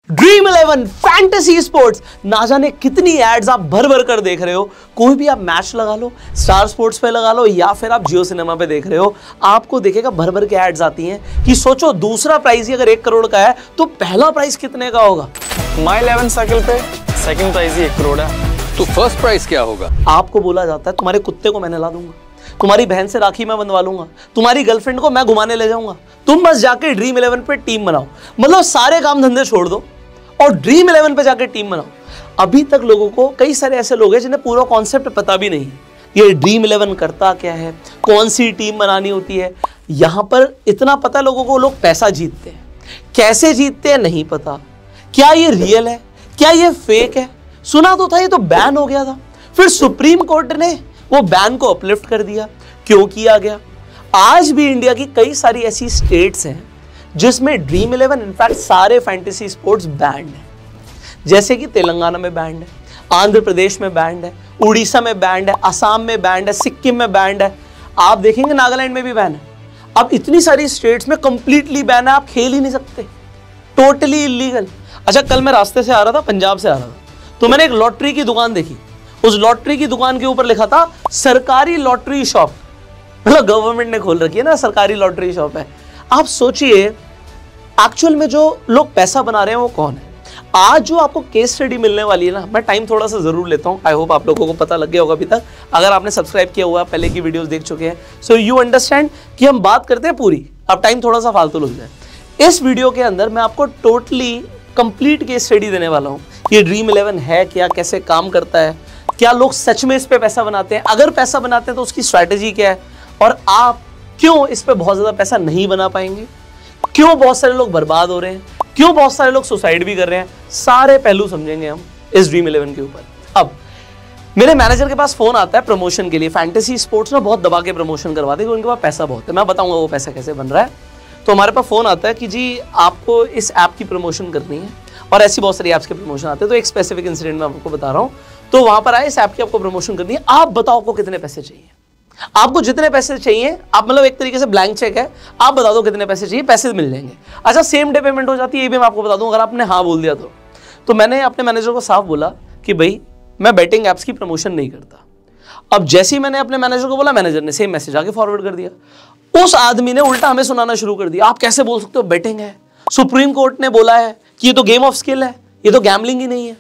Dream 11 fantasy sports, ना जाने कितनी एड्स आप भर भर कर देख रहे हो। कोई भी आप मैच लगा लो, स्टार स्पोर्ट्स पे लगा लो या फिर आप जियो सिनेमा पे देख रहे हो, आपको देखेगा भर भर के एड्स आती हैं कि सोचो दूसरा प्राइज ही अगर 1 करोड़ का है तो पहला प्राइज कितने का होगा। माई 11 साइकिल पे सेकंड प्राइज ही 1 करोड़ है, तो फर्स्ट प्राइज क्या होगा? आपको बोला जाता है तुम्हारे कुत्ते को मैं नहला दूंगा, तुम्हारी बहन से राखी मैं बंधवा लूंगा, तुम्हारी गर्लफ्रेंड को मैं घुमाने ले जाऊंगा, तुम बस जाके ड्रीम 11 पे टीम बनाओ। मतलब सारे काम धंधे छोड़ दो और ड्रीम 11 पे जाके टीम बनाओ। अभी तक लोगों को, कई सारे ऐसे लोग हैं जिन्हें पूरा कॉन्सेप्ट पता भी नहीं है, ये ड्रीम 11 करता क्या है, कौन सी टीम बनानी होती है। यहां पर इतना पता लोगों को, लोग पैसा जीतते हैं, कैसे जीतते हैं नहीं पता, क्या ये रियल है, क्या ये फेक है। सुना तो था ये तो बैन हो गया था, फिर सुप्रीम कोर्ट ने वो बैन को अपलिफ्ट कर दिया। क्यों किया गया? आज भी इंडिया की कई सारी ऐसी स्टेट्स हैं जिसमें ड्रीम 11 इनफैक्ट सारे फैंटेसी स्पोर्ट्स बैंड है। जैसे कि तेलंगाना में बैंड है, आंध्र प्रदेश में बैंड है, उड़ीसा में बैंड है, असम में बैंड है, सिक्किम में बैंड है, आप देखेंगे नागालैंड में भी बैन है। अब इतनी सारी स्टेट्स में कंप्लीटली बैन है, आप खेल ही नहीं सकते, टोटली इलीगल। अच्छा, कल मैं रास्ते से आ रहा था, पंजाब से आ रहा था, तो मैंने एक लॉटरी की दुकान देखी। उस लॉटरी की दुकान के ऊपर लिखा था सरकारी लॉटरी शॉप, मतलब गवर्नमेंट ने खोल रखी है ना, सरकारी लॉटरी शॉप है। आप सोचिए एक्चुअल में जो लोग पैसा बना रहे हैं वो कौन है। आज जो आपको केस स्टडी मिलने वाली है ना, मैं टाइम थोड़ा सा जरूर लेता हूं, आई होप आप लोगों को पता लग गया होगा अभी तक, अगर आपने सब्सक्राइब किया हुआ, पहले की वीडियोस देख चुके हैं, सो यू अंडरस्टैंड कि हम बात करते हैं पूरी, अब टाइम थोड़ा सा फालतू लग जाए। इस वीडियो के अंदर मैं आपको टोटली कंप्लीट केस स्टडी देने वाला हूं, ये ड्रीम 11 है क्या, कैसे काम करता है, क्या लोग सच में इस पे पैसा बनाते हैं, अगर पैसा बनाते हैं तो उसकी स्ट्रैटेजी क्या है, और आप क्यों इस पे बहुत ज्यादा पैसा नहीं बना पाएंगे, क्यों बहुत सारे लोग बर्बाद हो रहे हैं, क्यों बहुत सारे लोग सुसाइड भी कर रहे हैं, सारे पहलू समझेंगे हम इस ड्रीम 11 के ऊपर। अब मेरे मैनेजर के पास फोन आता है प्रमोशन के लिए, फैंटेसी स्पोर्ट्स में बहुत दबा के प्रमोशन करवाते हैं, उनके पास पैसा बहुत है, मैं बताऊंगा वो पैसा कैसे बन रहा है। तो हमारे पास फोन आता है कि जी आपको इस ऐप की प्रमोशन करनी है, और ऐसी बहुत सारी ऐप्स के प्रमोशन आते हैं। तो एक स्पेसिफिक इंसिडेंट मैं आपको बता रहा हूँ, तो वहां पर आए, इस ऐप की आपको प्रमोशन करनी है, आप बताओ आपको कितने पैसे चाहिए, आपको जितने पैसे चाहिए, आप मतलब एक तरीके से ब्लैंक चेक है, आप बता दो कितने पैसे चाहिए, पैसे मिल जाएंगे। अच्छा, सेम डे पेमेंट हो जाती है, ये भी मैं आपको बता दूं अगर आपने हाँ बोल दिया तो मैंने अपने मैनेजर को साफ बोला कि भाई मैं बेटिंग ऐप्स की प्रमोशन नहीं करता। अब जैसे ही मैंने अपने मैनेजर को बोला, मैनेजर ने सेम मैसेज आगे फॉरवर्ड कर दिया। उस आदमी ने उल्टा हमें सुनाना शुरू कर दिया, आप कैसे बोल सकते हो बेटिंग है, सुप्रीम कोर्ट ने बोला है कि ये तो गेम ऑफ स्किल है, ये तो गैम्बलिंग ही नहीं है।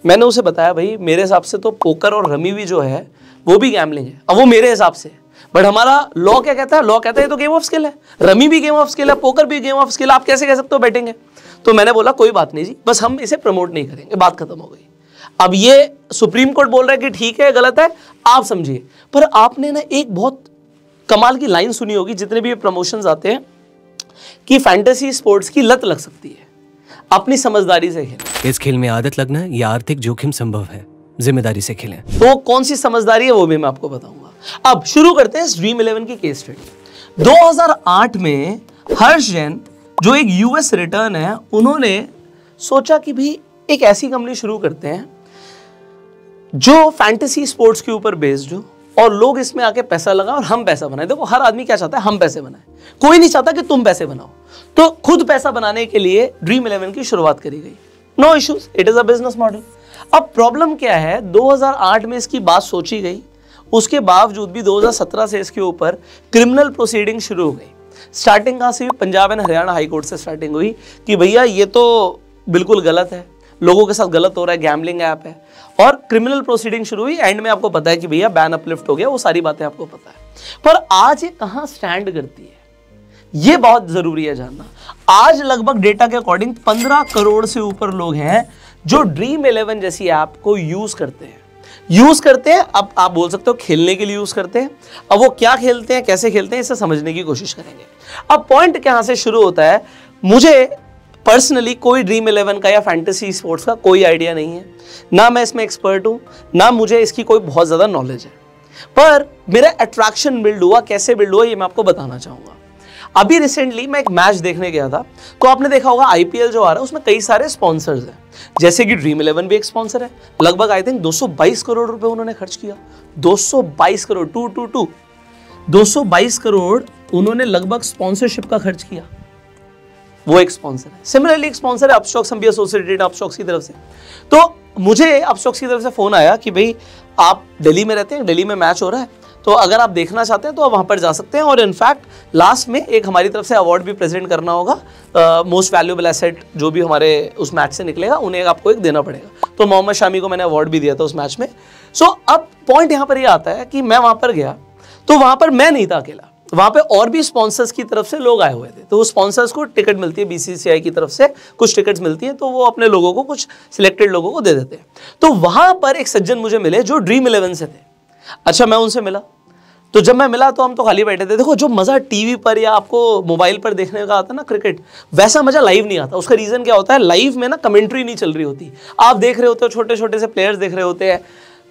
मैंने उसे बताया भाई मेरे हिसाब से तो पोकर और रमी भी जो है वो भी गैम्बलिंग है, अब वो मेरे हिसाब से, बट हमारा लॉ क्या कहता है, लॉ कहता है ये तो गेम ऑफ स्किल है, रमी भी गेम ऑफ स्किल है, पोकर भी गेम ऑफ स्किल है, आप कैसे कह सकते हो बैटिंग है। तो मैंने बोला कोई बात नहीं जी, बस हम इसे प्रमोट नहीं करेंगे, बात खत्म हो गई। अब ये सुप्रीम कोर्ट बोल रहा है कि ठीक है गलत है, आप समझिए, पर आपने ना एक बहुत कमाल की लाइन सुनी होगी जितने भी प्रमोशंस आते हैं कि फैंटेसी स्पोर्ट्स की लत लग सकती है, अपनी समझदारी से खेलें। इस खेल में आदत लगना या आर्थिक जोखिम संभव है, जिम्मेदारी से खेलें। तो कौन सी समझदारी है वो भी मैं आपको बताऊंगा। अब शुरू करते हैं इस ड्रीम 11 की केस स्टडी। 2008 में हर्ष जैन जो एक यूएस रिटर्न है, उन्होंने सोचा कि भी एक ऐसी कंपनी शुरू करते हैं जो फैंटेसी स्पोर्ट्स के ऊपर बेस्ड हो और लोग इसमें आके पैसा लगाएं और हम पैसा बनाएं। देखो हर आदमी क्या चाहता है, हम पैसे बनाएं, कोई नहीं चाहता कि तुम पैसे बनाओ। तो खुद पैसा बनाने के लिए ड्रीम 11 की शुरुआत करी गई। No issues, it is a business model. अब प्रॉब्लम क्या है, 2008 में इसकी बात सोची गई, उसके बावजूद भी 2017 से इसके ऊपर क्रिमिनल प्रोसीडिंग शुरू हो गई। स्टार्टिंग कहां से हुई? Punjab and Haryana high court से स्टार्टिंग हुई कि भैया ये तो बिल्कुल गलत है, लोगों के साथ गलत हो रहा है, गैम्बलिंग ऐप है, और क्रिमिनल प्रोसीडिंग शुरू हुई। एंड में आपको पता है कि भैया बैन अपलिफ्ट हो गया, वो सारी बातें आपको पता है। पर आज ये कहां स्टैंड करती है, ये बहुत जरूरी है जानना। आज लगभग डेटा के अकॉर्डिंग 15 करोड़ से ऊपर लोग हैं जो ड्रीम 11 जैसी ऐप को यूज करते हैं। अब आप बोल सकते हो खेलने के लिए यूज करते हैं। अब वो क्या खेलते हैं, कैसे खेलते हैं, इसे समझने की कोशिश करेंगे। अब पॉइंट कहां से शुरू होता है, मुझे पर्सनली कोई ड्रीम 11 का या फैंटेसी स्पोर्ट्स का कोई आइडिया नहीं है, ना मैं इसमें एक्सपर्ट हूं, ना मुझे इसकी कोई बहुत ज्यादा नॉलेज है, पर मेरा अट्रैक्शन बिल्ड हुआ, कैसे बिल्ड हुआ ये मैं आपको बताना चाहूंगा। अभी रिसेंटली मैं एक मैच देखने गया था, तो आपने देखा होगा आईपीएल जो आ रहा है उसमें कई सारे स्पॉन्सर्स हैं, जैसे कि ड्रीम 11 भी एक स्पॉन्सर है। लगभग आई थिंक 222 करोड़ रुपए उन्होंने खर्च किया, 222 करोड़ 222 करोड़ उन्होंने लगभग स्पॉन्सरशिप का खर्च किया। वो एक स्पॉन्सर है। सिमिलरली एक स्पॉन्सर है अपस्टॉक्स, हम भी एसोसिएटेड अपस्टॉक्स की तरफ से। तो मुझे अपस्टॉक्स की तरफ से फ़ोन आया कि भाई आप दिल्ली में रहते हैं, दिल्ली में मैच हो रहा है, तो अगर आप देखना चाहते हैं तो आप वहाँ पर जा सकते हैं, और इनफैक्ट लास्ट में एक हमारी तरफ से अवार्ड भी प्रेजेंट करना होगा, मोस्ट वैल्यूएबल एसेट जो भी हमारे उस मैच से निकलेगा उन्हें आपको एक देना पड़ेगा। तो मोहम्मद शामी को मैंने अवार्ड भी दिया था उस मैच में। सो अब पॉइंट यहाँ पर ये आता है कि मैं वहाँ पर गया तो वहाँ पर मैं नहीं था अकेला, वहाँ पे और भी स्पॉन्सर्स की तरफ से लोग आए हुए थे। तो उस स्पॉन्सर्स को टिकट मिलती है, बीसीसीआई की तरफ से कुछ टिकट्स मिलती हैं, तो वो अपने लोगों को, कुछ सिलेक्टेड लोगों को दे देते हैं। तो वहाँ पर एक सज्जन मुझे मिले जो ड्रीम 11 से थे। अच्छा, मैं उनसे मिला, तो जब मैं मिला तो हम तो खाली बैठे थे। देखो, जो मज़ा टीवी पर या आपको मोबाइल पर देखने का आता है ना क्रिकेट, वैसा मज़ा लाइव नहीं आता। उसका रीज़न क्या होता है, लाइव में ना कमेंट्री नहीं चल रही होती, आप देख रहे होते हो, छोटे छोटे से प्लेयर्स देख रहे होते हैं,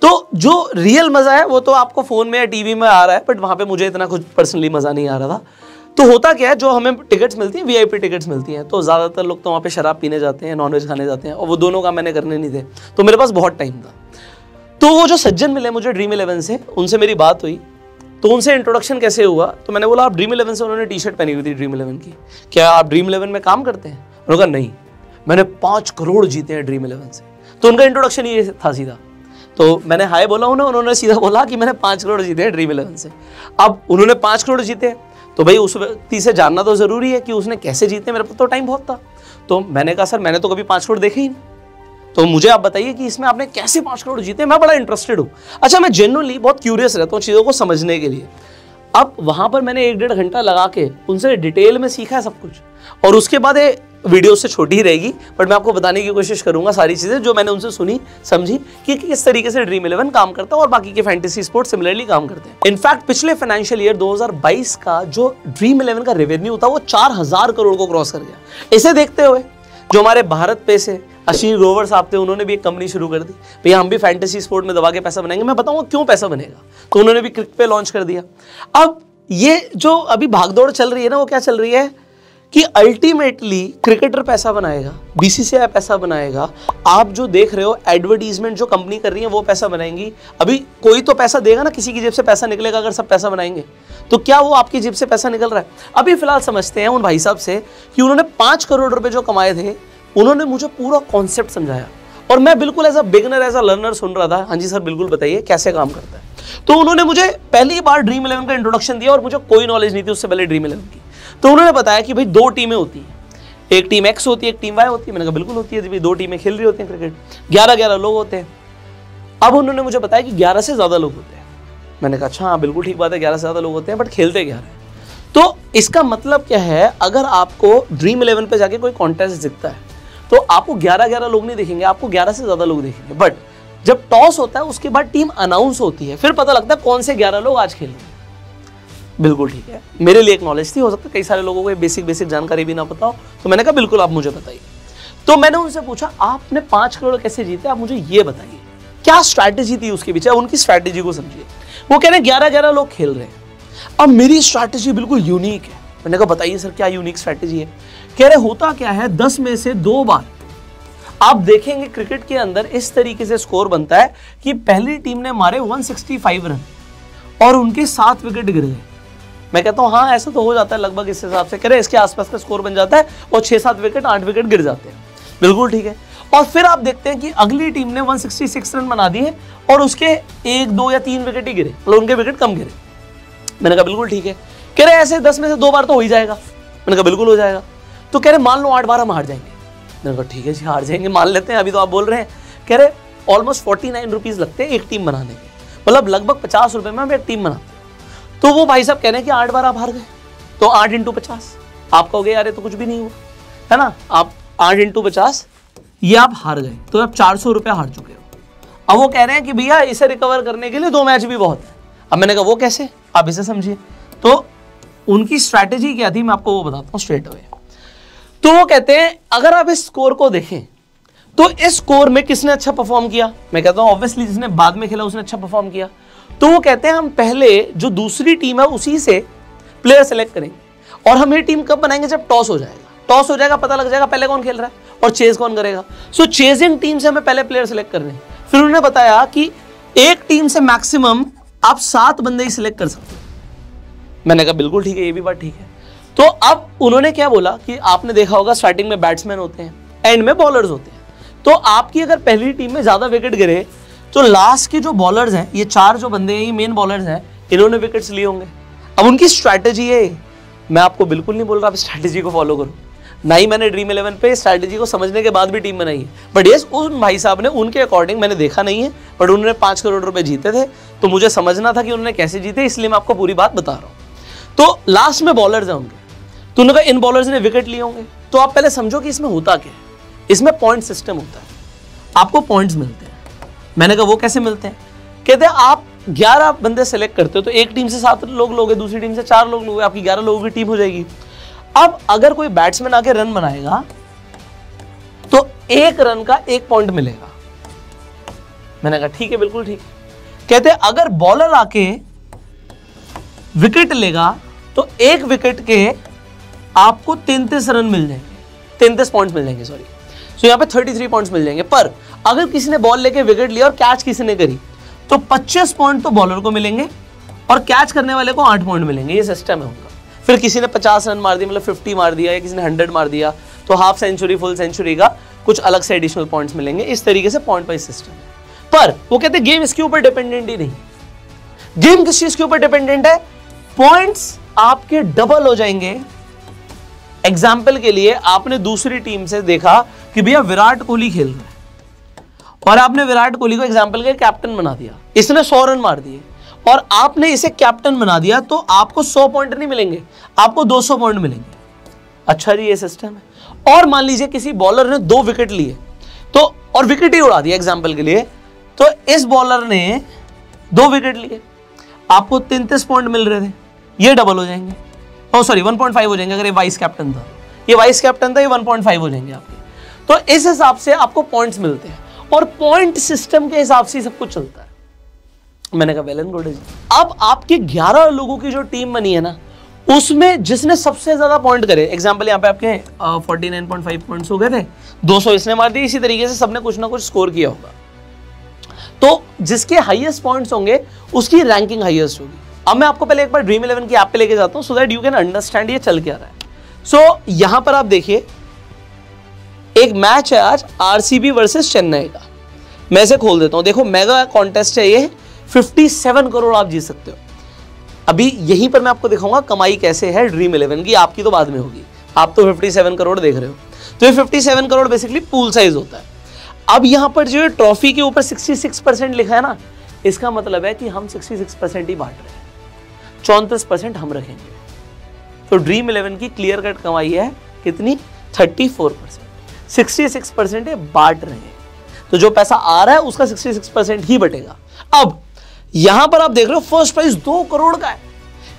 तो जो रियल मज़ा है वो तो आपको फ़ोन में या टीवी में आ रहा है, बट वहाँ पे मुझे इतना कुछ पर्सनली मज़ा नहीं आ रहा था। तो होता क्या है, जो हमें टिकट्स मिलती हैं, वीआईपी टिकट्स मिलती हैं, तो ज़्यादातर लोग तो वहाँ पे शराब पीने जाते हैं, नॉनवेज खाने जाते हैं, और वो दोनों काम मैंने करने नहीं थे, तो मेरे पास बहुत टाइम था। तो वो जो सज्जन मिले मुझे ड्रीम 11 से, उनसे मेरी बात हुई, तो उनसे इंट्रोडक्शन कैसे हुआ, तो मैंने बोला आप ड्रीम 11 से, उन्होंने टी शर्ट पहनी हुई थी ड्रीम 11 की, क्या आप ड्रीम 11 में काम करते हैं? उन्होंने कहा नहीं, मैंने 5 करोड़ जीते हैं ड्रीम 11 से। तो उनका इंट्रोडक्शन ये था सीधा, तो मैंने हाय बोला उन्हें, उन्होंने सीधा बोला कि मैंने 5 करोड़ जीते हैं ड्रीम 11 से। अब उन्होंने 5 करोड़ जीते, तो भाई उस व्यक्ति से जानना तो ज़रूरी है कि उसने कैसे जीते, मेरे पास तो टाइम बहुत था। तो मैंने कहा सर मैंने तो कभी 5 करोड़ देखे ही नहीं, तो मुझे आप बताइए कि इसमें आपने कैसे 5 करोड़ जीते, मैं बड़ा इंटरेस्टेड हूँ। अच्छा, मैं जेन्युइनली बहुत क्यूरियस रहता हूँ चीज़ों को समझने के लिए। अब वहाँ पर मैंने 1-1.5 घंटा लगा के उनसे डिटेल में सीखा है सब कुछ, और उसके बाद ये वीडियो से छोटी ही रहेगी, बट मैं आपको बताने की कोशिश करूंगा सारी चीज़ें जो मैंने उनसे सुनी, समझी कि किस तरीके से ड्रीम 11 काम करता है और बाकी के फैंटेसी स्पोर्ट्स सिमिलरली काम करते हैं। इनफैक्ट पिछले फाइनेंशियल ईयर 2022 का जो ड्रीम 11 का रेवेन्यू था वो 4000 करोड़ को क्रॉस कर गया। इसे देखते हुए जो हमारे भारत पे से अश्विनी ग्रोवर साहब थे, उन्होंने भी एक कंपनी शुरू कर दी, भैया हम भी फैंटेसी स्पोर्ट में दबा के पैसा बनाएंगे। मैं बताऊंगा क्यों पैसा बनेगा, तो उन्होंने भी क्रिक पे लॉन्च कर दिया। अब ये जो अभी भागदौड़ चल रही है ना, वो क्या चल रही है कि अल्टीमेटली क्रिकेटर पैसा बनाएगा, बीसीसीआई पैसा बनाएगा, आप जो देख रहे हो एडवर्टीजमेंट जो कंपनी कर रही है वो पैसा बनाएंगी। अभी कोई तो पैसा देगा ना, किसी की जेब से पैसा निकलेगा। अगर सब पैसा बनाएंगे तो क्या वो आपकी जेब से पैसा निकल रहा है? अभी फिलहाल समझते हैं उन भाई साहब से कि उन्होंने 5 करोड़ रुपए जो कमाए थे, उन्होंने मुझे पूरा कॉन्सेप्ट समझाया, और मैं बिल्कुल as a beginner, as a learner सुन रहा था। हाँ जी सर, बिल्कुल बताइए कैसे काम करता है। तो उन्होंने मुझे पहली बार ड्रीम 11 का इंट्रोडक्शन दिया, और मुझे कोई नॉलेज नहीं थी उससे पहले ड्रीम 11 की। तो उन्होंने बताया कि भाई 2 टीमें होती हैं, एक टीम एक्स होती है, एक टीम वाई होती है। मैंने कहा बिल्कुल होती है, 2 टीमें खेल रही होती हैं क्रिकेट, 11-11 लोग होते हैं। अब उन्होंने मुझे बताया कि 11 से ज़्यादा लोग होते हैं। मैंने कहा अच्छा हाँ बिल्कुल ठीक बात है, 11 से ज़्यादा लोग होते हैं, बट खेलते 11 हैं। तो इसका मतलब क्या है, अगर आपको ड्रीम 11 पे जाके कोई कॉन्टेस्ट दिखता है तो आपको 11-11 लोग नहीं दिखेंगे, आपको 11 से ज़्यादा लोग दिखेंगे। बट जब टॉस होता है उसके बाद टीम अनाउंस होती है, फिर पता लगता है कौन से 11 लोग आज खेल रहे हैं। बिल्कुल ठीक है, मेरे लिए एक नॉलेज थी, हो सकता है कई सारे लोगों को बेसिक जानकारी भी ना पता हो, तो मैंने कहा बिल्कुल आप मुझे बताइए। तो मैंने उनसे पूछा आपने 5 करोड़ कैसे जीते, आप मुझे ये बताइए, क्या स्ट्रैटेजी थी उसके पीछे, उनकी स्ट्रैटेजी को समझिए। वो कह रहे हैं 11-11 लोग खेल रहे हैं। अब मेरी स्ट्रैटेजी बिल्कुल यूनिक है। मैंने कहा बताइए सर क्या यूनिक स्ट्रैटेजी है। कह रहे होता क्या है, 10 में से 2 बार आप देखेंगे क्रिकेट के अंदर इस तरीके से स्कोर बनता है कि पहली टीम ने मारे 165 रन और उनके 7 विकेट गिर गए। मैं कहता हूं हाँ ऐसा तो हो जाता है लगभग इस हिसाब से, कह रहे इसके आसपास का स्कोर बन जाता है और 6-7 विकेट 8 विकेट गिर जाते हैं। बिल्कुल ठीक है। और फिर आप देखते हैं कि अगली टीम ने 166 रन बना दिए और उसके 1, 2 या 3 विकेट ही गिरे, मतलब उनके विकेट कम गिरे। मैंने कहा बिल्कुल ठीक है। कह रहे ऐसे 10 में से 2 बार तो हो ही जाएगा। मैंने कहा बिल्कुल हो जाएगा। तो कह रहे मान लो 8 बार हम हार जाएंगे। मैंने कहा ठीक है जी हार जाएंगे, मान लेते हैं, अभी तो आप बोल रहे हैं। कह रहे ऑलमोस्ट 49 रुपीज़ लगते हैं एक टीम बनाने के, मतलब लगभग 50 रुपये में हम एक टीम बनाते हैं। तो वो भाई साहब कह रहे हैं कि 8 बार आप हार गए, तो 8 × 50 आप कहोगे यार ये तो कुछ भी नहीं हुआ, है ना। आप 8 × 50 ये आप हार गए, तो आप 400 रुपये हार चुके हो। अब वो कह रहे हैं कि भैया इसे रिकवर करने के लिए 2 मैच भी बहुत है। अब मैंने कहा वो कैसे, आप इसे समझिए। तो उनकी स्ट्रैटेजी क्या थी मैं आपको वो बताता हूँ स्ट्रेट अवे। तो वो कहते हैं अगर आप इस स्कोर को देखें तो इस स्कोर में किसने अच्छा परफॉर्म किया, मैं कहता हूँ ऑब्वियसली जिसने बाद में खेला उसने अच्छा परफॉर्म किया। तो वो कहते हैं हम पहले जो दूसरी टीम है उसी से प्लेयर सेलेक्ट करेंगे और हम ये टीम कब बनाएंगे, जब टॉस हो जाएगा। टॉस हो जाएगा, पता लग जाएगा पहले कौन खेल रहा है और चेज कौन करेगा। सो चेजिंग टीम से हमें पहले प्लेयर सेलेक्ट करने हैं। फिर उन्होंने बताया कि एक टीम से मैक्सिमम आप 7 बंदे ही सिलेक्ट कर सकते हो। मैंने कहा बिल्कुल ठीक है, ये भी बात ठीक है। तो अब उन्होंने क्या बोला कि आपने देखा होगा स्टार्टिंग में बैट्समैन होते हैं, एंड में बॉलर्स होते हैं। तो आपकी अगर पहली टीम में ज्यादा विकेट गिरे तो लास्ट के जो बॉलर्स हैं, ये 4 जो बंदे हैं, ये मेन बॉलर्स हैं, इन्होंने विकेट्स लिए होंगे। अब उनकी स्ट्रैटेजी है, मैं आपको बिल्कुल नहीं बोल रहा आप स्ट्रैटेजी को फॉलो करो, ना ही मैंने ड्रीम 11 पे स्ट्रैटेजी को समझने के बाद भी टीम बनाई है, बट यस उन भाई साहब ने उनके अकॉर्डिंग, मैंने देखा नहीं है, बट उन्होंने 5 करोड़ रुपए जीते थे, तो मुझे समझना था कि उन्होंने कैसे जीते, इसलिए मैं आपको पूरी बात बता रहा हूं। तो लास्ट में बॉलर्स हैं उनके, तो उन्होंने कहा इन बॉलर्स ने विकेट लिए होंगे। तो आप पहले समझो कि इसमें होता क्या है। इसमें पॉइंट सिस्टम होता है, आपको पॉइंट्स मिलते हैं। मैंने कहा वो कैसे मिलते हैं? कहते हैं आप 11 बंदे सेलेक्ट करते हो, तो एक टीम से 7 लोग लोगे, दूसरी टीम से 4 लोग लोगे, आपकी 11 लोगों की टीम हो जाएगी। अब अगर कोई बैट्समैन आके रन बनाएगा तो 1 रन का 1 पॉइंट मिलेगा। मैंने कहा ठीक है, बिल्कुल ठीक है। कहते हैं अगर बॉलर आके विकेट लेगा तो 1 विकेट के आपको 33 रन मिल जाएंगे, 33 पॉइंट्स मिल जाएंगे, सॉरी। सो यहाँ पे 33 पॉइंट्स मिल जाएंगे। पर अगर किसी ने बॉल लेके विकेट लिया और कैच किसी ने करी तो 25 पॉइंट तो बॉलर को मिलेंगे और कैच करने वाले को 8 पॉइंट मिलेंगे। ये सिस्टम है उनका। फिर किसी ने 50 रन मार दिया, मतलब 50 मार दिया, या किसी ने 100 मार दिया, तो हाफ सेंचुरी फुल सेंचुरी का कुछ अलग से एडिशनल पॉइंट्स मिलेंगे। इस तरीके से पॉइंट वाइज सिस्टम है। पर वो कहते हैं गेम इसके ऊपर डिपेंडेंट ही नहीं। गेम किस चीज के ऊपर डिपेंडेंट है? पॉइंट्स आपके डबल हो जाएंगे। एग्जाम्पल के लिए आपने दूसरी टीम से देखा कि भैया विराट कोहली खेल रहा है और आपने विराट कोहली को एग्जाम्पल के कैप्टन बना दिया, इसने 100 रन मार दिए और आपने इसे कैप्टन बना दिया, तो आपको 100 पॉइंट नहीं मिलेंगे, आपको 200 पॉइंट मिलेंगे। अच्छा जी, ये सिस्टम है। और मान लीजिए किसी बॉलर ने 2 विकेट लिए तो और विकेट ही उड़ा दिया एग्जाम्पल के लिए, तो इस बॉलर ने 2 विकेट लिए, आपको 33 पॉइंट मिल रहे थे, ये डबल हो जाएंगे। ओ सॉरी 1.5 हो जाएंगे। अगर ये वाइस कैप्टन था, ये 1.5 हो जाएंगे आपके। तो इस हिसाब से आपको पॉइंट्स मिलते हैं और पॉइंट सिस्टम के हिसाब से सब कुछ चलता है। मैंने कहा वेल एंड गुड। अब आपके 11 लोगों की जो टीम बनी है ना, उसमें जिसने सबसे ज्यादा पॉइंट करे, एग्जांपल यहाँ पे आपके 49.5 पॉइंट्स हो गए थे, 200 इसने मार दिए, इसी तरीके से सबने कुछ ना कुछ स्कोर किया होगा। तो जिसके हाईएस्ट पॉइंट्स होंगे उसकी रैंकिंग हाईएस्ट होगी। अब मैं आपको पहले एक बार ड्रीम 11 की ऐप पे लेके जाता हूं, so that you can understand ये चल क्या रहा है। सो यहां पर आप देखिए एक मैच है आज आरसीबी वर्सेस चेन्नई का। मैं इसे खोल देता हूं। देखो मेगा कॉन्टेस्ट है ये, 57 करोड़ आप जीत सकते हो। अभी यहीं पर मैं आपको दिखाऊंगा कमाई कैसे है ड्रीम 11 की। आपकी तो बाद में होगी, आप तो 57 करोड़ देख रहे हो। तो ये 57 करोड़ बेसिकली पूल साइज होता है। अब यहां पर जो ट्रॉफी के ऊपर 66% लिखा है ना, इसका मतलब है कि हम 66% ही बांट रहे हैं, 34% हम रखेंगे। तो ड्रीम 11 की क्लियर कट कमाई है कितनी? 34%। 66% बांट रहे हैं, तो जो पैसा आ रहा है उसका 66% ही बटेगा। अब यहां पर आप देख रहे हो फर्स्ट प्राइज 2 करोड़ का है।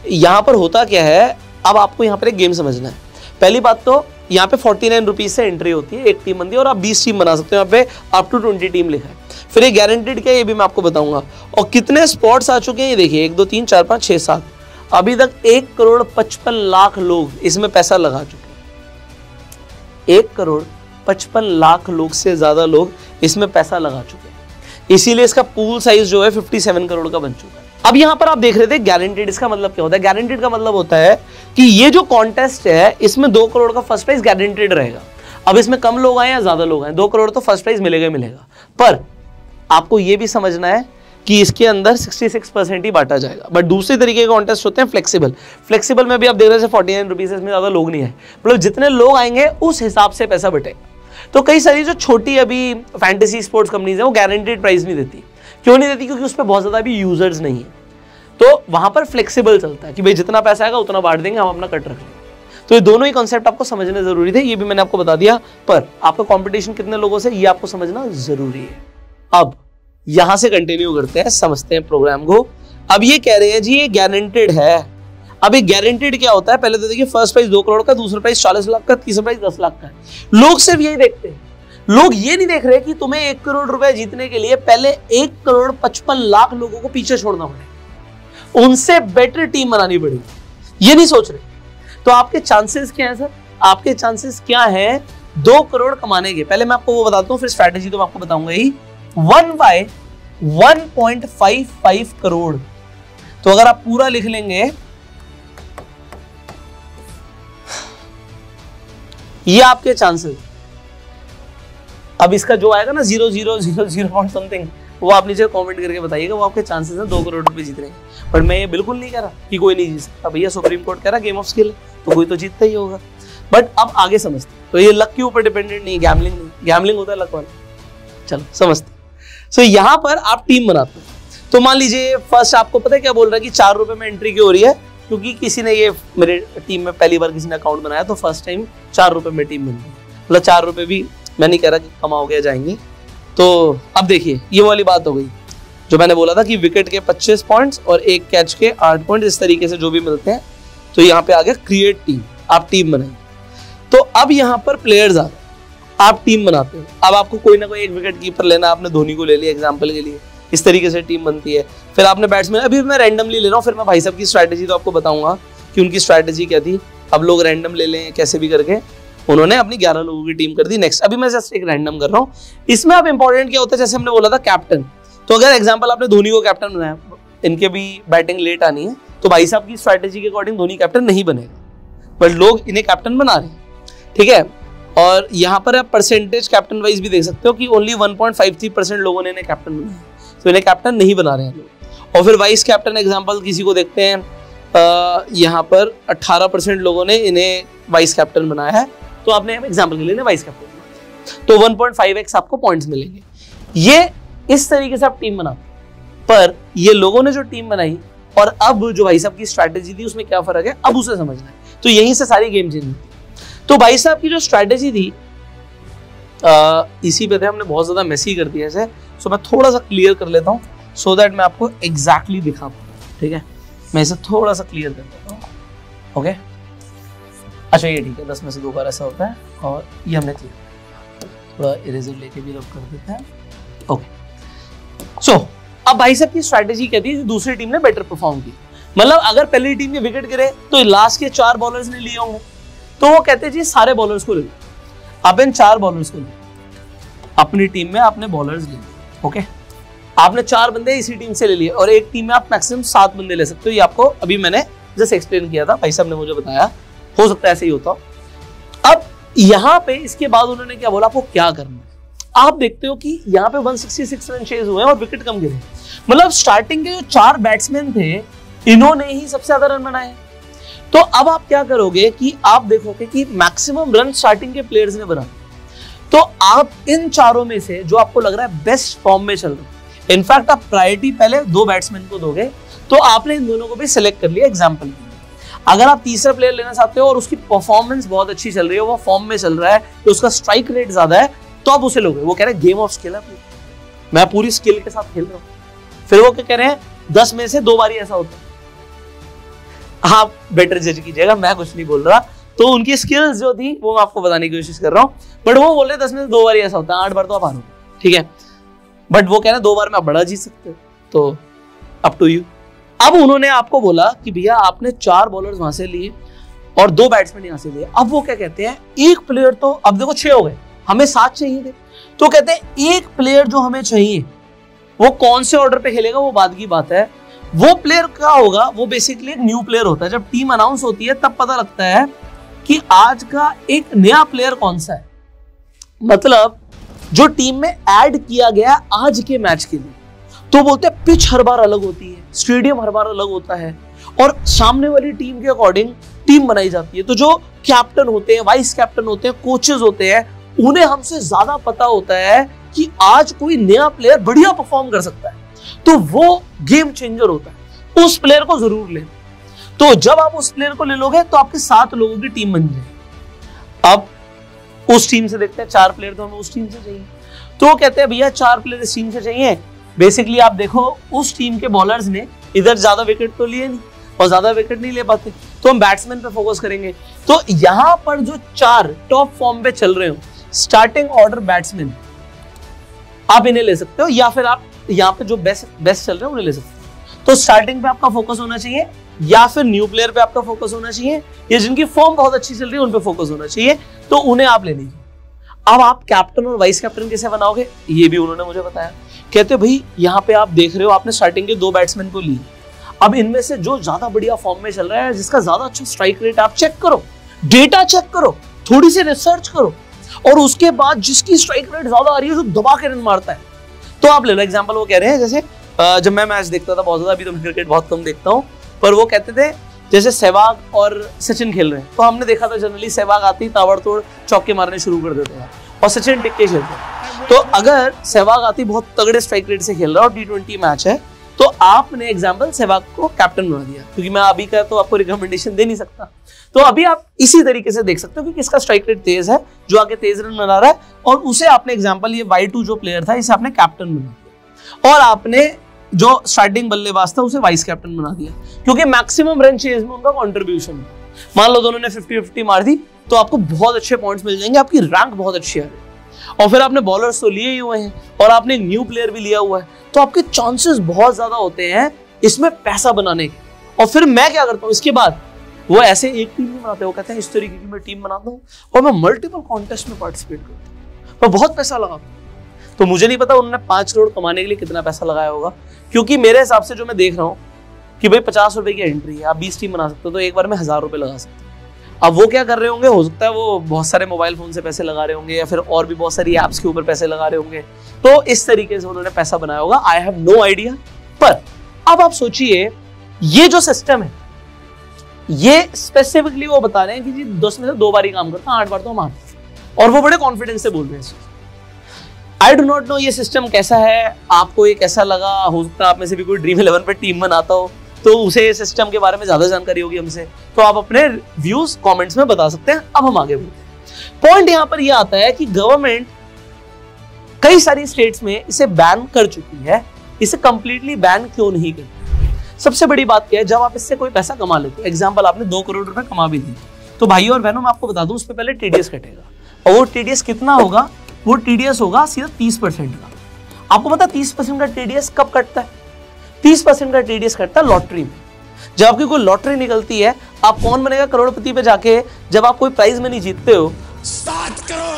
यहां पर होता क्या है, अब आपको यहां पर एक गेम समझना है। पहली बात तो यहाँ पे 49 रुपीज से एंट्री होती है, एक टीम बनती है और आप 20 टीम बना सकते हो। यहाँ पे अप टू 20 टीम लिखा है। फिर ये गारंटेड क्या है ये भी मैं आपको बताऊंगा। और कितने स्पॉट्स आ चुके हैं ये देखिए, 1 2 3 4 5 6 7, अभी तक 1 करोड़ 55 लाख लोग इसमें पैसा लगा चुके हैं। 1 करोड़ 55 लाख लोग से ज्यादा लोग इसमें पैसा लगा चुके हैं। इसीलिए इसका पूल साइज जो है 57 करोड़ का बन चुका है। अब यहां पर आप देख रहे थे गारंटेड, इसका मतलब क्या होता है? गारंटेड का मतलब होता है कि ये जो कॉन्टेस्ट है इसमें 2 करोड़ का फर्स्ट प्राइज गारंटेड रहेगा। अब इसमें कम लोग आए या ज्यादा लोग आए, 2 करोड़ तो फर्स्ट प्राइज मिलेगा मिलेगा। पर आपको ये भी समझना है कि इसके अंदर 66% ही बांटा जाएगा। बट दूसरे तरीके के कॉन्टेस्ट होते हैं फ्लेक्सिबल। फ्लेक्सिबल में भी आप देख रहे हैं 49 रुपीज, इसमें ज्यादा लोग नहीं है, मतलब जितने लोग आएंगे उस हिसाब से पैसा बटेगा। तो कई सारी जो छोटी अभी फैंटेसी स्पोर्ट्स कंपनीज है वो गारंटेड प्राइस नहीं देती। क्यों नहीं देती? क्योंकि उस पर बहुत ज्यादा अभी यूजर्स नहीं है, तो वहां पर फ्लेक्सिबल चलता है कि भाई जितना पैसा आएगा उतना बांट देंगे, हम अपना कट रख लेंगे। तो ये दोनों ही कॉन्सेप्ट आपको समझने जरूरी थे, ये भी मैंने आपको बता दिया। पर आपका कंपटीशन कितने लोगों से ये आपको समझना जरूरी है। अब यहां से कंटिन्यू करते हैं, समझते हैं प्रोग्राम को। अब ये कह रहे हैं जी ये गारंटेड है। अब ये गारंटेड क्या होता है? पहले तो देखिए फर्स्ट प्राइज 2 करोड़ का, दूसरा प्राइज 40 लाख का, तीसरा प्राइज 10 लाख का है। लोग सिर्फ यही देखते हैं, लोग ये नहीं देख रहे कि तुम्हें 1 करोड़ रुपए जीतने के लिए पहले 1 करोड़ 55 लाख लोगों को पीछे छोड़ना पड़ेगा, उनसे बेटर टीम बनानी पड़ेगी, ये नहीं सोच रहे। तो आपके चांसेस क्या है सर? आपके चांसेस क्या है 2 करोड़ कमाने के? पहले मैं आपको वो बताता हूं, फिर स्ट्रैटेजी तो मैं आपको बताऊंगा ही। 1/1.55 करोड़। तो अगर आप पूरा लिख लेंगे ये आपके चांसेस। अब इसका जो आएगा ना 0.000 पॉइंट समथिंग, वो आप नीचे कमेंट करके बताइएगा, वो आपके चांसेस हैं 2 करोड़ रुपए जीत रहे हैं। पर मैं ये बिल्कुल नहीं कह रहा कि कोई नहीं जीत सकता, भैया सुप्रीम कोर्ट कह रहा गेम ऑफ स्किल है, तो कोई तो जीतता ही होगा। बट अब आगे समझते, तो ये लक के ऊपर डिपेंडेंट नहीं, गैम्बलिंग नहीं, गैम्बलिंग होता है लक वाला। चलो समझते। सो यहाँ पर आप टीम बनाते हो, तो मान लीजिए फर्स्ट आपको पता है क्या बोल रहा है कि 4 रुपए में एंट्री क्यों हो रही है, क्योंकि किसी ने ये मेरे टीम में पहली बार किसी ने अकाउंट बनाया, तो फर्स्ट टाइम 4 रुपए में टीम बन गई। मतलब 4 रुपए भी मैं नहीं कह रहा कि कमाओगे जाएंगे। तो अब देखिए ये वाली बात हो गई जो मैंने बोला था कि विकेट के 25 पॉइंट्स और एक कैच के 8 पॉइंट, इस तरीके से जो भी मिलते हैं। तो यहाँ पे आ गया क्रिएट टीम, आप टीम बनाइए। तो अब यहाँ पर प्लेयर्स आ गए, आप टीम बनाते हो। अब आपको कोई ना कोई एक विकेट कीपर लेना, आपने धोनी को ले लिया एग्जाम्पल के लिए, इस तरीके से टीम बनती है। फिर आपने बैट्समैन, अभी मैं रैंडमली ले रहा हूँ, फिर मैं भाई साहब की स्ट्रैटेजी तो आपको बताऊंगा कि उनकी स्ट्रैटेजी क्या थी। अब लोग रैंडम ले लें कैसे भी करके, उन्होंने अपनी 11 लोगों की टीम कर दी। नेक्स्ट अभी मैं जस्ट एक रैंडम कर रहा हूँ। इसमें अब इंपॉर्टेंट क्या होता है, जैसे हमने बोला था कैप्टन, तो अगर एग्जाम्पल आपने धोनी को कैप्टन बनाया, इनके भी बैटिंग लेट आनी है, तो भाई साहब की स्ट्रैटेजी के अकॉर्डिंग धोनी कैप्टन नहीं बनेगा, बट लोग इन्हें कैप्टन बना रहे हैं, ठीक है। और यहाँ पर आप परसेंटेज कैप्टन वाइज भी देख सकते हो कि ओनली 1.53% लोगों ने इन्हें कैप्टन बनाया, तो इन्हें कैप्टन नहीं बना रहे हैं लोग। और फिर वाइस कैप्टन एग्जाम्पल किसी को देखते हैं, यहाँ पर 18% लोगों ने इन्हें वाइस कैप्टन बनाया है, तो आपने एग्जाम्पल के लिए वाइस कैप्टन बनाया, तो 1.5x आपको पॉइंट्स मिलेंगे। ये इस तरीके से आप टीम बनाते। पर ये लोगों ने जो टीम बनाई और अब जो भाई साहब की स्ट्रैटेजी थी उसमें क्या फर्क है, अब उसे समझना है। तो यहीं से सारी गेम चेंज होती। तो भाई साहब की जो स्ट्रैटेजी थी इसी पे थे, हमने बहुत ज्यादा मेसी कर दिया ऐसे। सो मैं थोड़ा सा क्लियर कर लेता हूँ सो दैट मैं आपको एग्जैक्टली दिखा पाऊँ, ठीक है। मैं इसे थोड़ा सा क्लियर कर देता हूँ, ओके। अच्छा ये ठीक है, 10 में से 2 बार ऐसा होता है, और ये हमने क्लियर, थोड़ा इरेजर लेके भी रब कर देते हैं, ओके। सो अब भाई साहब की स्ट्रैटेजी कहती है दूसरी टीम ने बेटर परफॉर्म की, मतलब अगर पहली टीम के विकेट गिरे तो लास्ट के 4 बॉलर्स ने लिए होंगे, तो वो कहते जी सारे बॉलर्स को ले लो। अब इन 4 बॉलर्स को ले, अपनी टीम में आपने बॉलर्स ले लिए, ओके। आपने 4 बंदे इसी टीम से ले लिए, और एक टीम में आप मैक्सिमम 7 बंदे ले सकते हो। ये आपको अभी मैंने जस्ट एक्सप्लेन किया था, भाई साहब ने मुझे बताया, हो सकता है ऐसे ही होता हो। अब यहाँ पे इसके बाद उन्होंने क्या बोला, आपको क्या करना है। आप देखते हो कि यहाँ पे 166 रन चेज हुए और विकेट कम गिरे, मतलब स्टार्टिंग के जो 4 बैट्समैन थे इन्होंने ही सबसे ज्यादा रन बनाए। तो अब आप क्या करोगे कि आप देखोगे कि मैक्सिमम रन स्टार्टिंग के प्लेयर्स ने बनाए, तो आप इन चारों में से जो आपको लग रहा है बेस्ट फॉर्म में चल रहा है, इनफैक्ट आप प्रायोरिटी पहले 2 बैट्समैन को दोगे, तो आपने इन दोनों को भी सिलेक्ट कर लिया एग्जाम्पल के लिए। अगर आप तीसरा प्लेयर लेना चाहते हो और उसकी परफॉर्मेंस बहुत अच्छी चल रही है, वो फॉर्म में चल रहा है, तो उसका स्ट्राइक रेट ज्यादा है, तो आप उसे लोगे। वो कह रहे हैं गेम ऑफ स्किल है, मैं पूरी स्किल के साथ खेल रहा हूं। फिर वो क्या कह रहे हैं, 10 में से 2 बार ही ऐसा होता है। आप बेटर जज कीजिएगा, मैं कुछ नहीं बोल रहा। तो उनकी स्किल्स जो थी वो मैं आपको बताने की कोशिश कर रहा हूं, बट वो बोल रहे 10 में से 2 बार ही ऐसा होता है, 8 बार तो आप हारोगे, ठीक है। बट वो कह रहे हैं 2 बार में आप बड़ा जीत सकते हो, तो अप टू यू। अब उन्होंने आपको बोला कि भैया आपने 4 बॉलर्स वहां से लिए और 2 बैट्समैन यहां से लिए। अब वो क्या कहते हैं, एक प्लेयर, तो अब देखो 6 हो गए, हमें 7 चाहिए थे, तो कहते हैं एक प्लेयर जो हमें चाहिए वो कौन से ऑर्डर पे खेलेगा, वो बाद की बात है। वो प्लेयर क्या होगा, वो बेसिकली एक न्यू प्लेयर होता है। जब टीम अनाउंस होती है तब पता लगता है कि आज का एक नया प्लेयर कौन सा है, मतलब जो टीम में ऐड किया गया आज के मैच के लिए। तो बोलते हैं पिच हर बार अलग होती है, स्टेडियम हर बार अलग होता है, और सामने वाली टीम के अकॉर्डिंग टीम बनाई जाती है। तो जो कैप्टन होते हैं, वाइस कैप्टन होते हैं, कोचेस होते हैं, उन्हें हमसे ज्यादा पता होता है कि आज कोई नया प्लेयर बढ़िया परफॉर्म कर सकता है, तो वो गेम चेंजर होता है, उस प्लेयर को जरूर ले। तो जब आप उस प्लेयर को ले लोगे तो आपके 7 लोगों की टीम बन जाएगी। अब उस टीम से देखते हैं 4 प्लेयर तो हमें उस टीम से चाहिए, तो कहते हैं भैया 4 प्लेयर इस टीम से चाहिए। बेसिकली आप देखो उस टीम के बॉलर्स ने इधर ज्यादा विकेट तो लिए नहीं और ज्यादा विकेट नहीं ले पाते, तो हम बैट्समैन पे फोकस करेंगे। तो यहां पर जो 4 टॉप फॉर्म पे चल रहे हो स्टार्टिंग ऑर्डर बैट्समैन, आप इन्हें ले सकते हो, या फिर आप यहाँ पे जो बेस्ट चल रहे हैं उन्हें ले सकते हो। तो स्टार्टिंग पे आपका फोकस होना चाहिए, या फिर न्यू प्लेयर पे आपका फोकस होना चाहिए, या जिनकी फॉर्म बहुत अच्छी चल रही है उन पे फोकस होना चाहिए, तो उन्हें आप ले लीजिए। अब आप कैप्टन और वाइस कैप्टन कैसे बनाओगे, ये भी उन्होंने मुझे बताया। कहते भाई यहाँ पे आप देख रहे हो, आपने स्टार्टिंग के 2 बैट्समैन को ली, अब इनमें से जो ज्यादा बढ़िया फॉर्म में चल रहा है, जिसका ज्यादा अच्छा स्ट्राइक रेट, आप चेक करो, डेटा चेक करो, थोड़ी सी रिसर्च करो, और उसके बाद जिसकी स्ट्राइक रेट ज्यादा आ रही है जो दबा के रन मारता है, तो आप ले लो एग्जांपल। वो कह रहे हैं जैसे जब मैं मैच देखता था बहुत ज्यादा, अभी तो मैं क्रिकेट बहुत कम देखता हूँ, पर वो कहते थे जैसे सहवाग और सचिन खेल रहे हैं, तो हमने देखा था जनरली सहवाग आती ही ताबड़तोड़ चौके मारने शुरू कर देते हैं और सचिन टिक के खेलते। तो अगर सहवाग आती बहुत तगड़े स्ट्राइक रेट से खेल रहा है और T20 मैच है, तो आपने एग्जाम्पल सहवाग को कैप्टन बना दिया, क्योंकि मैं अभी का तो आपको रिकमेंडेशन दे नहीं सकता। तो अभी आप इसी तरीके से देख सकते हो कि किसका स्ट्राइक रेट तेज है, जो आगे तेज रन बना रहा है, और उसे आपने एग्जाम्पल ये Y2 जो प्लेयर था, इसे आपने कैप्टन बना दिया, और आपने जो स्टार्टिंग बल्लेबाज था उसे वाइस कैप्टन बना दिया, क्योंकि मैक्सिमम रन चेज में उनका कंट्रीब्यूशन है। मान लो दोनों ने 50-50 मार दी, तो आपको बहुत अच्छे पॉइंट्स मिल जाएंगे, आपकी रैंक बहुत अच्छी है। और फिर आपने बॉलर्स तो लिए ही हुए हैं और आपने एक न्यू प्लेयर भी लिया हुआ है, तो आपके चांसेस बहुत ज्यादा होते हैं इसमें पैसा बनाने के। और फिर मैं क्या करता हूँ, इसके बाद वो ऐसे एक टीम नहीं बनाते, वो कहते हैं इस तरीके की मैं टीम बनाता हूँ और मैं मल्टीपल कॉन्टेस्ट में पार्टिसिपेट करता हूँ, मैं बहुत पैसा लगाता हूँ। तो मुझे नहीं पता उन्होंने 5 करोड़ कमाने के लिए कितना पैसा लगाया होगा, क्योंकि मेरे हिसाब से जो मैं देख रहा हूँ कि भाई 50 रुपए की एंट्री है, आप 20 टीम बना सकते हो, तो एक बार में 1000 रुपए लगा सकते हो। अब वो क्या कर रहे होंगे, हो सकता है वो बहुत सारे मोबाइल फोन से पैसे लगा रहे होंगे, या फिर और भी बहुत सारी एप्स के ऊपर पैसे लगा रहे होंगे, तो इस तरीके से उन्होंने पैसा बनाया होगा। I have no idea. पर अब आप सोचिए, ये जो सिस्टम है, ये स्पेसिफिकली वो बता रहे हैं कि जी 10 में से 2 बार ही काम करता, 8 बार तो हम आते, और वो बड़े कॉन्फिडेंस से बोल रहे हैं। आई डू नॉट नो ये सिस्टम कैसा है, आपको ये कैसा लगा। हो सकता है आप में से भी कोई ड्रीम 11 पे टीम बनाता हो, तो उसे ये सिस्टम के बारे में ज्यादा जानकारी होगी हमसे, तो आप अपने व्यूज कमेंट्स में बता सकते हैं। अब हम आगे बढ़ते हैं। पॉइंट यहां पर यह आता है कि गवर्नमेंट कई सारी स्टेट्स में इसे बैन कर चुकी है, इसे कंप्लीटली बैन क्यों नहीं करती। सबसे बड़ी बात क्या है, जब आप इससे कोई पैसा कमा लेते हो, एग्जाम्पल आपने 2 करोड़ रुपए कमा भी दी, तो भाइयों और बहनों मैं आपको बता दूं, उस पर पहले टीडीएस कटेगा, और वो टीडीएस कितना होगा, वो टीडीएस होगा सीधा 30% का। आपको पता है 30% का टीडीएस कब कटता है? 30% का टीडीएस कटता है लॉटरी में। जब आपकी कोई लॉटरी निकलती है, आप कौन बनेगा करोड़पति पे जाके, जब आप कोई प्राइज में नहीं जीतते हो। 7 करोड़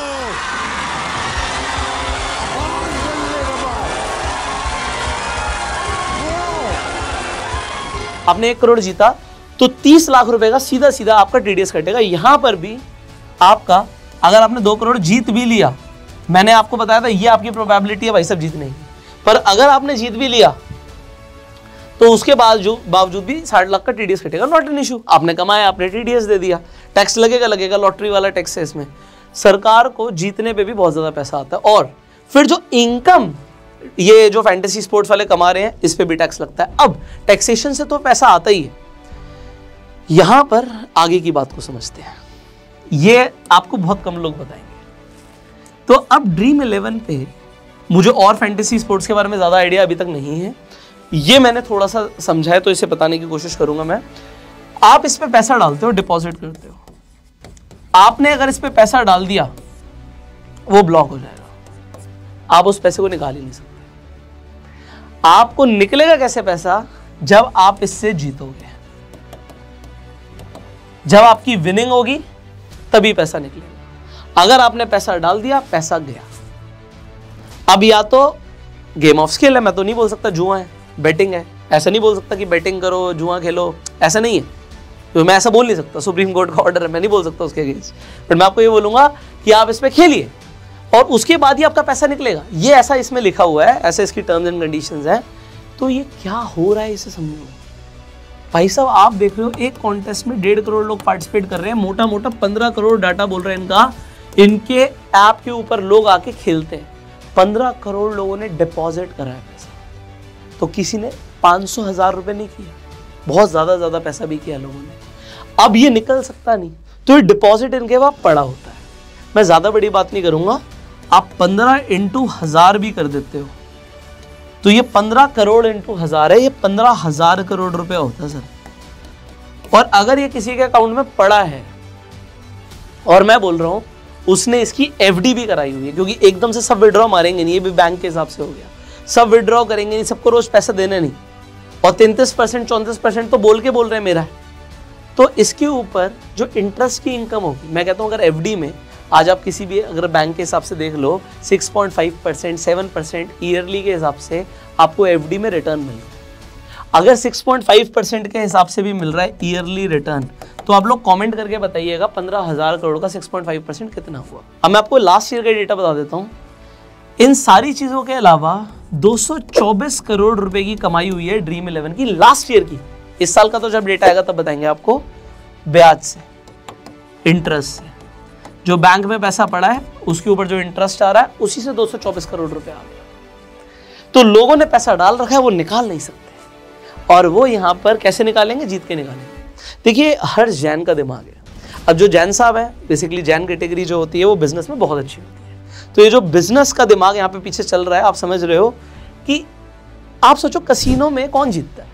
आपने 1 करोड़ जीता, तो 30 लाख रुपए का सीधा सीधा आपका टीडीएस कटेगा। यहां पर भी आपका, अगर आपने 2 करोड़ जीत भी लिया, मैंने आपको बताया था ये आपकी प्रोबेबिलिटी है भाई साहब जीतने की, पर अगर आपने जीत भी लिया तो उसके बावजूद भी 60 लाख का टीडीएस कटेगा, नॉट एन इशू। आपने कमाया, आपने टीडीएस दे दिया, टैक्स लगेगा, लॉटरी वाला टैक्स है इसमें। सरकार को जीतने पे भी बहुत ज्यादा पैसा आता है, और फिर जो इनकम ये जो फैंटेसी स्पोर्ट्स वाले कमा रहे हैं, इस पे भी टैक्स लगता है। अब टैक्सेशन से तो पैसा आता ही है। यहां पर आगे की बात को समझते हैं, ये आपको बहुत कम लोग बताएंगे। तो अब ड्रीम 11 पे मुझे और फैंटेसी स्पोर्ट्स के बारे में ज्यादा आइडिया अभी तक नहीं है, ये मैंने थोड़ा सा समझा है, तो इसे बताने की कोशिश करूंगा मैं। आप इस पे पैसा डालते हो, डिपॉजिट करते हो, आपने अगर इस पे पैसा डाल दिया, वो ब्लॉक हो जाएगा, आप उस पैसे को निकाल ही नहीं सकते। आपको निकलेगा कैसे पैसा, जब आप इससे जीतोगे, जब आपकी विनिंग होगी तभी पैसा निकलेगा। अगर आपने पैसा डाल दिया, पैसा गया। अब या तो गेम ऑफ स्किल है, मैं तो नहीं बोल सकता जुआ है, बेटिंग है, ऐसा नहीं बोल सकता कि बेटिंग करो जुआ खेलो, ऐसा नहीं है, तो मैं ऐसा बोल नहीं सकता, सुप्रीम कोर्ट का ऑर्डर है, मैं नहीं बोल सकता उसके अगेंस्ट। पर मैं आपको ये बोलूंगा कि आप इसमें खेलिए और उसके बाद ही आपका पैसा निकलेगा, ये ऐसा इसमें लिखा हुआ है, ऐसे इसकी टर्म्स एंड कंडीशंस हैं। तो ये क्या हो रहा है इसे समझो भाई साहब। आप देख रहे हो एक कॉन्टेस्ट में 1.5 करोड़ लोग पार्टिसिपेट कर रहे हैं, मोटा मोटा 15 करोड़ डाटा बोल रहे हैं इनका, इनके ऐप के ऊपर लोग आके खेलते हैं। 15 करोड़ लोगों ने डिपॉजिट करा है पैसा, तो किसी ने 500,000 रुपए नहीं किया, बहुत ज्यादा पैसा भी किया लोगों ने। अब ये निकल सकता नहीं, तो ये डिपॉजिट इनके वहां पड़ा होता है। मैं ज्यादा बड़ी बात नहीं करूंगा, आप 15 × 1000 भी कर देते हो, तो ये 15 करोड़ × 1000 है, ये 15,000 करोड़ रुपए होता है सर। और अगर ये किसी के अकाउंट में पड़ा है, और मैं बोल रहा हूं उसने इसकी एफडी भी कराई हुई है, क्योंकि एकदम से सब विड्रॉ मारेंगे नहीं, ये भी बैंक के हिसाब से हो गया, सब विड्रॉ करेंगे नहीं, सबको रोज पैसा देना नहीं, और 33% 34% तो बोल रहे हैं मेरा है। तो इसके ऊपर जो इंटरेस्ट की इनकम होगी, मैं कहता हूं अगर एफडी में आज आप किसी भी अगर बैंक के हिसाब से देख लो 6.5% 7% ईयरली के हिसाब से आपको एफडी में रिटर्न मिल रहा है। अगर 6.5% के हिसाब से भी मिल रहा है ईयरली रिटर्न, तो आप लोग कमेंट करके बताइएगा 15,000 करोड़ का 6.5% कितना हुआ। अब मैं आपको लास्ट ईयर का डेटा बता देता हूँ। इन सारी चीजों के अलावा 224 करोड़ रुपए की कमाई हुई है ड्रीम 11 की लास्ट ईयर की। इस साल का तो जब डेटा आएगा तब बताएंगे आपको। ब्याज से, इंटरेस्ट से, जो बैंक में पैसा पड़ा है उसके ऊपर जो इंटरेस्ट आ रहा है उसी से 224 करोड़ रुपए आ गया। तो लोगों ने पैसा डाल रखा है, वो निकाल नहीं सकते, और वो यहां पर कैसे निकालेंगे? जीत के निकालेंगे। देखिए, हर जैन का दिमाग है। अब जो जैन साहब है, बेसिकली जैन कैटेगरी जो होती है वो बिजनेस में बहुत अच्छी होती है। तो ये जो बिजनेस का दिमाग यहाँ पे पीछे चल रहा है, आप समझ रहे हो कि आप सोचो कसीनो में कौन जीतता है?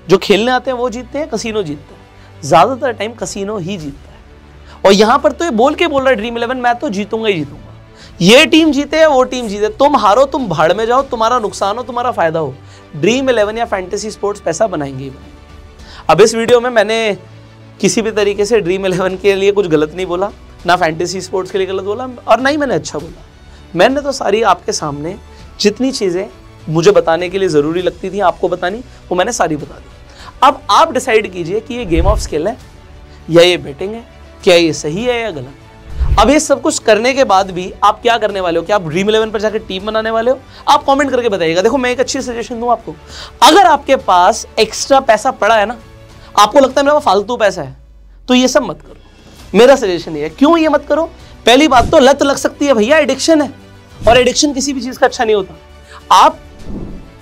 जो खेलने आते हैं वो जीतते हैं, कसीनो जीतता है। ज्यादातर टाइम कसीनो ही जीतता है। और यहां पर तो ये बोल रहा है ड्रीम 11 मैं तो जीतूंगा ही जीतूंगा। ये टीम जीते या वो टीम जीते, तुम हारो तुम भाड़ में जाओ, तुम्हारा नुकसान हो तुम्हारा फायदा हो, ड्रीम 11 या फैंटेसी स्पोर्ट्स पैसा बनाएंगे ही बनाएंगे। अब इस वीडियो में मैंने किसी भी तरीके से ड्रीम 11 के लिए कुछ गलत नहीं बोला, ना फैंटेसी स्पोर्ट्स के लिए गलत बोला, और ना ही मैंने अच्छा बोला। मैंने तो सारी आपके सामने जितनी चीजें मुझे बताने के लिए जरूरी लगती थी आपको बतानी, वो मैंने सारी बता दी। अब आप डिसाइड कीजिए कि ये गेम ऑफ स्किल है या ये बेटिंग है, क्या ये सही है या गलत। अब ये सब कुछ करने के बाद भी आप क्या करने वाले हो? क्या आप ड्रीम 11 पर जाकर टीम बनाने वाले हो? आप कमेंट करके बताइएगा। देखो, मैं एक अच्छी सजेशन दूं आपको। अगर आपके पास एक्स्ट्रा पैसा पड़ा है ना, आपको लगता है मेरा फालतू पैसा है, तो ये सब मत करो। मेरा सजेशन ये है। क्यों ये मत करो? पहली बात तो लत लग सकती है भैया, एडिक्शन है, और एडिक्शन किसी भी चीज का अच्छा नहीं होता। आप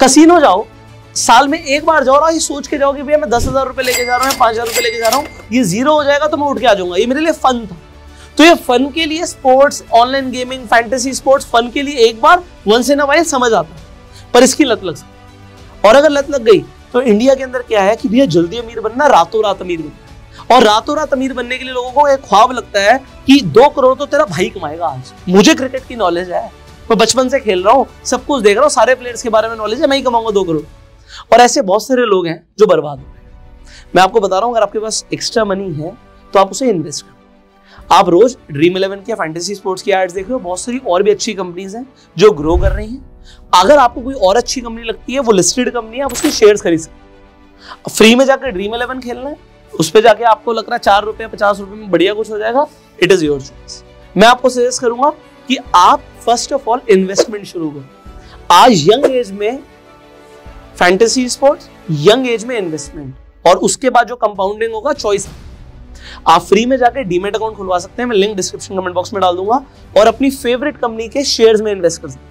कसीनो जाओ, साल में एक बार जाओ और ये सोच के जाओ कि भैया मैं 10,000 रुपए लेके जा रहा हूँ, 5,000 रुपए लेके जा रहा हूँ, ये जीरो हो जाएगा तो मैं उठ के आ जाऊंगा, ये मेरे लिए फन था। तो ये फन के लिए sports, online gaming, fantasy sports fun के लिए एक बार वंस इन अ वाइल समझ आता है, पर इसकी लत लग सकती है। और अगर लत लग गई तो इंडिया के अंदर क्या है कि भैया जल्दी अमीर बनना, रातों रात अमीर बनना। और रातों रात अमीर बनने के लिए लोगों को एक ख्वाब लगता है कि 2 करोड़ तो तेरा भाई कमाएगा आज। मुझे क्रिकेट की नॉलेज है, मैं बचपन से खेल रहा हूँ, सब कुछ देख रहा हूँ, सारे प्लेयर्स के बारे में नॉलेज है, मैं ही कमाऊंगा 2 करोड़। और ऐसे बहुत सारे लोग हैं जो बर्बाद हो रहे हैं। मैं आपको बता रहा हूं, अगर आपके पास एक्स्ट्रा मनी है तो आप उसे इन्वेस्ट करो। आप रोज ड्रीम 11 की फैंटेसी स्पोर्ट्स की एड्स देख रहे हो, बहुत सारी और भी अच्छी कंपनीज हैं जो ग्रो कर रही हैं। अगर आपको कोई और अच्छी कंपनी लगती है, वो लिस्टेड कंपनी है, आप उसके शेयर्स खरीद सकते। फ्री में जाकर ड्रीम 11 खेलना है, उस पर जाके आपको लग रहा है 4 रुपए 50 रुपए में बढ़िया कुछ हो जाएगा, इट इज योर चॉइस। मैं आपको सजेस्ट करूंगा कि आप फर्स्ट ऑफ ऑल इन्वेस्टमेंट शुरू करो। आज यंग एज में फैंटेसी स्पोर्ट्स, यंग एज में इन्वेस्टमेंट, और उसके बाद जो कंपाउंडिंग होगा चॉइस। आप फ्री में जाकर डीमेट अकाउंट खुलवा सकते हैं, मैं लिंक डिस्क्रिप्शन कमेंट बॉक्स में डाल दूंगा, और अपनी फेवरेट कंपनी के शेयर्स में इन्वेस्ट कर सकते हैं।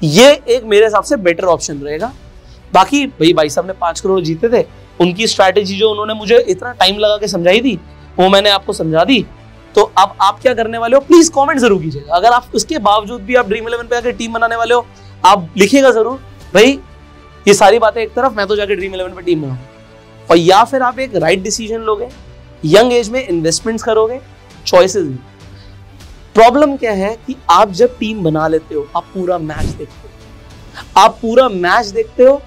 ये एक मेरे हिसाब से बेटर ऑप्शन रहेगा। बाकी भाई साहब ने 5 करोड़ जीते थे, उनकी स्ट्रैटेजी जो उन्होंने मुझे इतना टाइम लगा के समझाई थी, वो मैंने आपको समझा दी। तो अब आप क्या करने वाले हो, प्लीज कमेंट जरूर कीजिएगा। अगर आप उसके बावजूद भी आप ड्रीम 11 पे आकर टीम बनाने वाले हो, आप लिखिएगा जरूर भाई ये सारी बातें एक तरफ, मैं तो जाकर ड्रीम 11 पे टीम बनाऊं। और या फिर आप एक राइट डिसीजन लोगे, यंग एज में इन्वेस्टमेंट्स करोगे, चॉइसेस। प्रॉब्लम क्या है कि आप जब टीम बना लेते हो, आप पूरा मैच देखते हो, आप पूरा मैच देखते हो।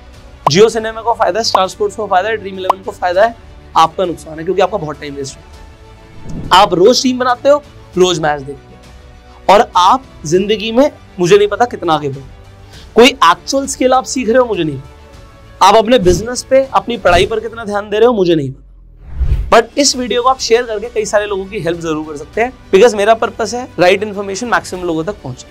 जियो सिनेमा को फायदा है, स्टार स्पोर्ट्स को फायदा है, ड्रीम 11 को फायदा है, आपका नुकसान है क्योंकि आपका बहुत टाइम वेस्ट होता है। आप रोज टीम बनाते हो, रोज मैच देखते हो, और आप जिंदगी में मुझे नहीं पता कितना आगे बढ़ो। कोई एक्चुअल स्किल आप सीख रहे हो, मुझे नहीं पता। आप अपने बिजनेस पे, अपनी पढ़ाई पर कितना ध्यान दे रहे हो, मुझे नहीं पता। बट इस वीडियो को आप शेयर करके कई सारे लोगों की हेल्प जरूर कर सकते हैं, बिकॉज मेरा पर्पस है राइट इन्फॉर्मेशन मैक्सिमम लोगों तक पहुंचे।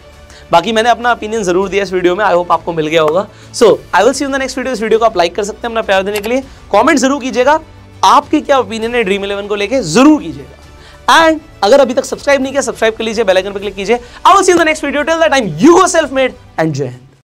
बाकी मैंने अपना ओपिनियन जरूर दिया इस वीडियो में, आई होप आपको मिल गया होगा। So I will see you in the next video. इस वीडियो को आप लाइक कर सकते हैं अपना प्यार देने के लिए, कमेंट जरूर कीजिएगा, आपकी क्या ओपिनियन है ड्रीम 11 को लेके जरूर कीजिएगा। एंड अगर अभी तक सब्सक्राइब नहीं किया, सब्सक्राइब कर लीजिए, बेल आइकन पर क्लिक कीजिए। आई will see you in the next video. Till that time, you go self made and जय हिंद।